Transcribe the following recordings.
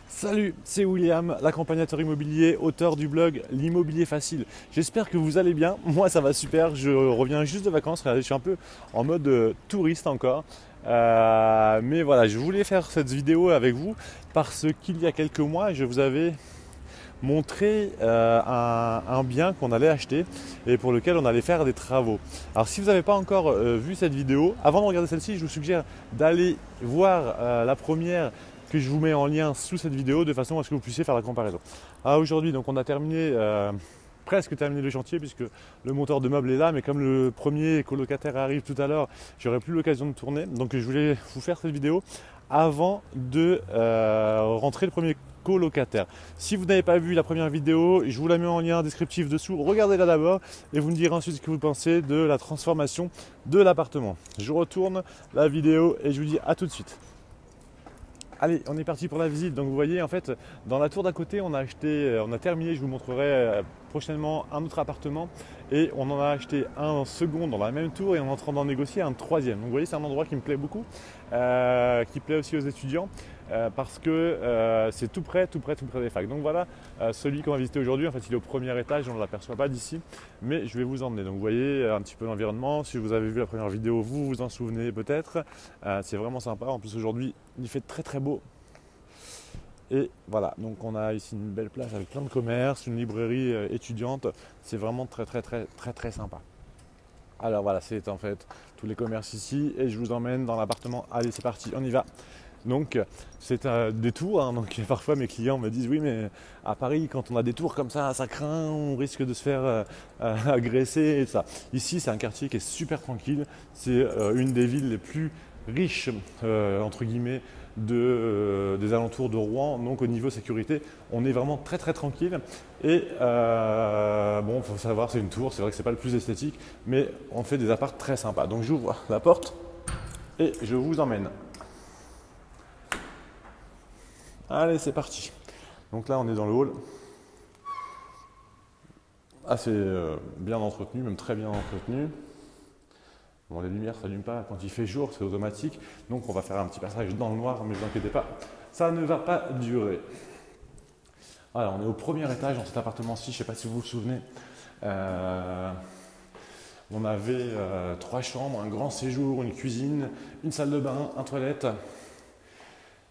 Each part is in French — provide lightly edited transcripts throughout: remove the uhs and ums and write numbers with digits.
Salut, c'est William, l'accompagnateur immobilier, auteur du blog L'Immobilier Facile. J'espère que vous allez bien. Moi, ça va super. Je reviens juste de vacances. Je suis un peu en mode touriste encore. Mais voilà, je voulais faire cette vidéo avec vous parce qu'il y a quelques mois, je vous avais montré un bien qu'on allait acheter et pour lequel on allait faire des travaux. Alors si vous n'avez pas encore vu cette vidéo, avant de regarder celle-ci, je vous suggère d'aller voir la première que je vous mets en lien sous cette vidéo de façon à ce que vous puissiez faire la comparaison. Aujourd'hui, donc on a terminé, presque terminé le chantier puisque le monteur de meubles est là, mais comme le premier colocataire arrive tout à l'heure, j'aurai plus l'occasion de tourner. Donc je voulais vous faire cette vidéo avant de rentrer le premier colocataire. Si vous n'avez pas vu la première vidéo, je vous la mets en lien descriptif dessous. Regardez-la d'abord et vous me direz ensuite ce que vous pensez de la transformation de l'appartement. Je retourne la vidéo et je vous dis à tout de suite. Allez, on est parti pour la visite. Donc vous voyez, en fait, dans la tour d'à côté, on a terminé, je vous montrerai prochainement un autre appartement et on en a acheté un second dans la même tour et on est en train d'en négocier un troisième. Donc vous voyez, c'est un endroit qui me plaît beaucoup, qui plaît aussi aux étudiants parce que c'est tout près des facs. Donc voilà, celui qu'on va visiter aujourd'hui, en fait, il est au premier étage, on ne l'aperçoit pas d'ici, mais je vais vous emmener. Donc vous voyez un petit peu l'environnement. Si vous avez vu la première vidéo, vous vous en souvenez peut-être. C'est vraiment sympa. En plus aujourd'hui, il fait très très beau. Et voilà, donc on a ici une belle plage avec plein de commerces, une librairie étudiante. C'est vraiment très sympa. Alors voilà, c'est en fait tous les commerces ici et je vous emmène dans l'appartement. Allez, c'est parti, on y va. Donc c'est un détour, hein. Donc parfois mes clients me disent oui, mais à Paris quand on a des tours comme ça craint, on risque de se faire agresser et ça. Ici c'est un quartier qui est super tranquille, c'est une des villes les plus riches entre guillemets des alentours de Rouen. Donc au niveau sécurité, on est vraiment très tranquille. Et bon, faut savoir, c'est une tour, c'est vrai que c'est pas le plus esthétique, mais on fait des apparts très sympas. Donc j'ouvre la porte et je vous emmène. Allez, c'est parti. Donc là, on est dans le hall. Assez bien entretenu, même très bien entretenu. Bon, les lumières ne s'allument pas quand il fait jour, c'est automatique. Donc on va faire un petit passage dans le noir, mais ne vous inquiétez pas, ça ne va pas durer. Alors, on est au premier étage dans cet appartement-ci, je ne sais pas si vous vous souvenez. On avait 3 chambres, un grand séjour, une cuisine, une salle de bain, un toilette.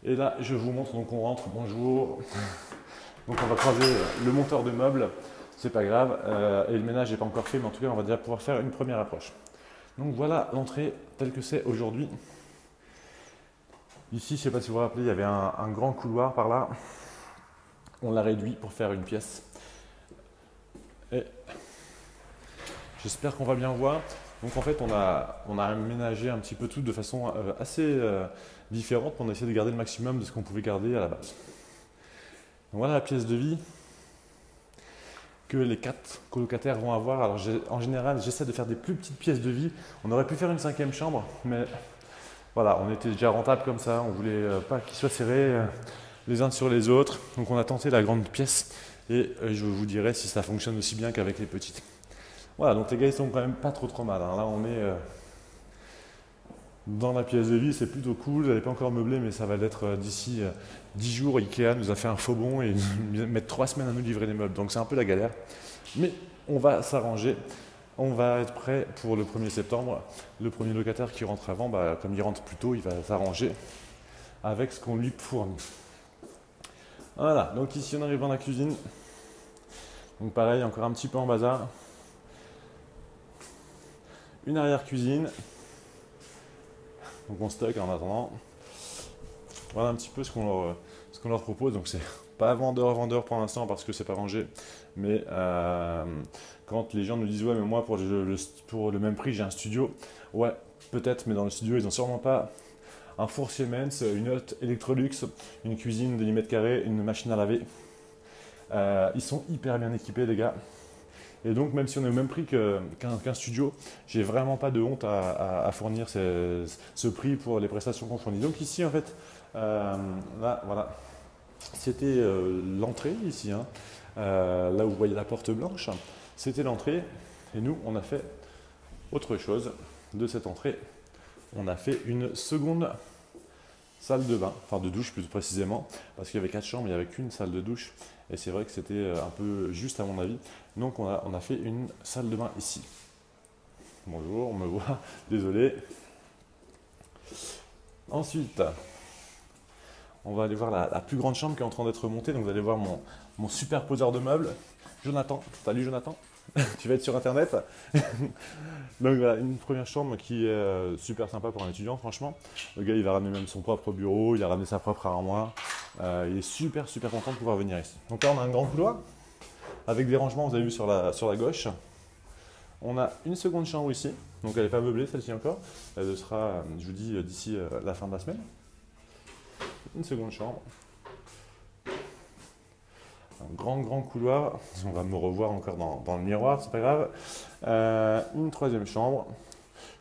Et là, je vous montre, donc on rentre, bonjour. Donc on va croiser le monteur de meubles, c'est pas grave. Et le ménage n'est pas encore fait, mais en tout cas, on va déjà pouvoir faire une première approche. Donc voilà l'entrée telle que c'est aujourd'hui. Ici, je ne sais pas si vous vous rappelez, il y avait un grand couloir par là. On l'a réduit pour faire une pièce. Et j'espère qu'on va bien voir. Donc en fait, on a aménagé un petit peu tout de façon assez différente pour essayer de garder le maximum de ce qu'on pouvait garder à la base. Donc voilà la pièce de vie que les 4 colocataires vont avoir. Alors en général, j'essaie de faire des plus petites pièces de vie. On aurait pu faire une 5e chambre, mais voilà, on était déjà rentable comme ça. On voulait pas qu'ils soient serrés les uns sur les autres. Donc on a tenté la grande pièce et je vous dirai si ça fonctionne aussi bien qu'avec les petites. Voilà, donc les gars, ils sont quand même pas trop mal. Hein. Là, on est dans la pièce de vie, c'est plutôt cool. Elle n'est pas encore meublée, mais ça va l'être d'ici 10 jours. Ikea nous a fait un faux bond et ils mettent 3 semaines à nous livrer les meubles. Donc c'est un peu la galère. Mais on va s'arranger. On va être prêt pour le 1er septembre. Le premier locataire qui rentre avant, comme il rentre plus tôt, il va s'arranger avec ce qu'on lui fournit. Voilà, donc ici on arrive dans la cuisine. Donc pareil, encore un petit peu en bazar. Une arrière-cuisine. Donc on stocke en attendant. Voilà un petit peu ce qu'on leur propose. Donc c'est pas vendeur pour l'instant parce que c'est pas rangé. Mais quand les gens nous disent ouais mais moi pour le même prix j'ai un studio. Ouais peut-être, mais dans le studio ils n'ont sûrement pas un four Siemens, une hotte Electrolux, une cuisine de 10 mètres carrés, une machine à laver. Ils sont hyper bien équipés les gars. Et donc même si on est au même prix qu'un studio, j'ai vraiment pas de honte à fournir ce prix pour les prestations qu'on fournit. Donc ici en fait, là voilà, c'était l'entrée ici, hein. Là où vous voyez la porte blanche, c'était l'entrée. Et nous, on a fait autre chose de cette entrée. On a fait une seconde salle de bain, enfin de douche plus précisément, parce qu'il y avait 4 chambres, il n'y avait qu'une salle de douche. Et c'est vrai que c'était un peu juste à mon avis. Donc on a fait une salle de bain ici. Bonjour, on me voit, désolé. Ensuite, on va aller voir la plus grande chambre qui est en train d'être montée. Donc vous allez voir mon superposeur de meubles. Jonathan, salut Jonathan, tu vas être sur internet. Donc voilà, une première chambre qui est super sympa pour un étudiant franchement. Le gars il va ramener même son propre bureau, il a ramené sa propre armoire. Il est super content de pouvoir venir ici. Donc là on a un grand couloir avec des rangements, vous avez vu sur la gauche. On a une seconde chambre ici, donc elle n'est pas meublée celle-ci encore. Elle le sera, je vous dis, d'ici la fin de la semaine. Une seconde chambre. Un grand couloir. On va me revoir encore dans le miroir, c'est pas grave. Une troisième chambre.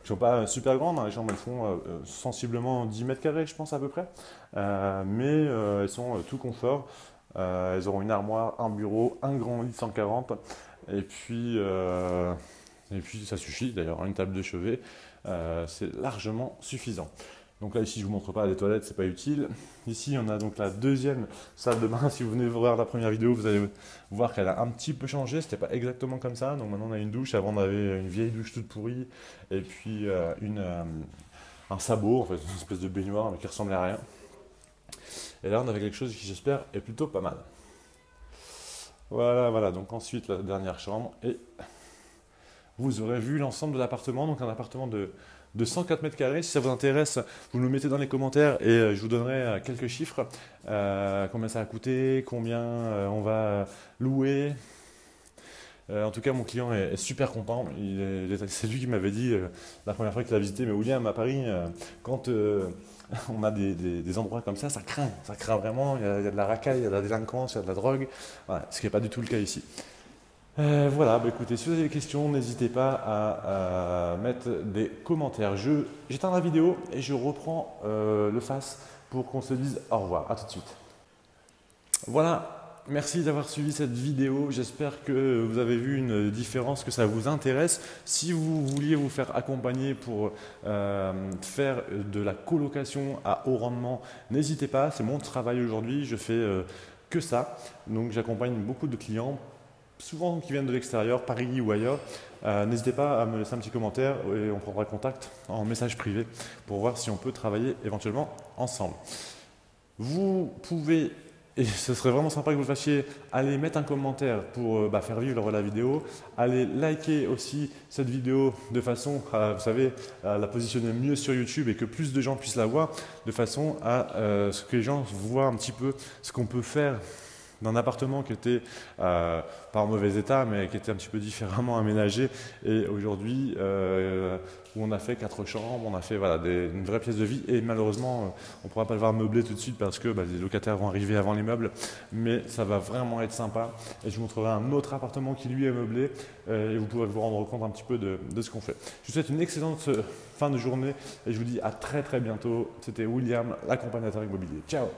Qui ne sont pas super grandes, hein. Les chambres elles font sensiblement 10 mètres carrés, je pense à peu près. Mais elles sont tout confort. Elles auront une armoire, un bureau, un grand lit 140. Et puis ça suffit d'ailleurs, une table de chevet, c'est largement suffisant. Donc là ici je ne vous montre pas les toilettes, c'est pas utile. Ici on a donc la deuxième salle de bain. Si vous venez voir la première vidéo, vous allez voir qu'elle a un petit peu changé, c'était pas exactement comme ça. Donc maintenant on a une douche, avant on avait une vieille douche toute pourrie, et puis un sabot, en fait une espèce de baignoire mais qui ressemblait à rien. Et là on avait quelque chose qui j'espère est plutôt pas mal. Voilà, donc ensuite la dernière chambre, et vous aurez vu l'ensemble de l'appartement, donc un appartement de 104 mètres carrés. Si ça vous intéresse, vous nous mettez dans les commentaires et je vous donnerai quelques chiffres. Combien ça a coûté, combien on va louer. En tout cas, mon client est super content. C'est lui qui m'avait dit la première fois qu'il a visité, mais William, à Paris, quand on a des endroits comme ça craint vraiment. Il y a de la racaille, il y a de la délinquance, il y a de la drogue. Voilà, ce qui n'est pas du tout le cas ici. Voilà, écoutez, si vous avez des questions, n'hésitez pas à mettre des commentaires. J'éteins la vidéo et je reprends le face pour qu'on se dise au revoir. À tout de suite. Voilà, merci d'avoir suivi cette vidéo. J'espère que vous avez vu une différence, que ça vous intéresse. Si vous vouliez vous faire accompagner pour faire de la colocation à haut rendement, n'hésitez pas. C'est mon travail aujourd'hui. Je fais que ça. Donc j'accompagne beaucoup de clients, souvent qui viennent de l'extérieur, Paris ou ailleurs. N'hésitez pas à me laisser un petit commentaire et on prendra contact en message privé pour voir si on peut travailler éventuellement ensemble. Vous pouvez, et ce serait vraiment sympa que vous le fassiez, aller mettre un commentaire pour faire vivre la vidéo, aller liker aussi cette vidéo de façon à, vous savez, à la positionner mieux sur YouTube et que plus de gens puissent la voir, de façon à ce que les gens voient un petit peu ce qu'on peut faire d'un appartement qui était pas en mauvais état, mais qui était un petit peu différemment aménagé. Et aujourd'hui, où on a fait 4 chambres, on a fait une vraie pièce de vie. Et malheureusement, on ne pourra pas le voir meublé tout de suite parce que les locataires vont arriver avant les meubles. Mais ça va vraiment être sympa. Et je vous montrerai un autre appartement qui lui est meublé. Et vous pourrez vous rendre compte un petit peu de ce qu'on fait. Je vous souhaite une excellente fin de journée et je vous dis à très bientôt. C'était William, l'accompagnateur immobilier. Ciao!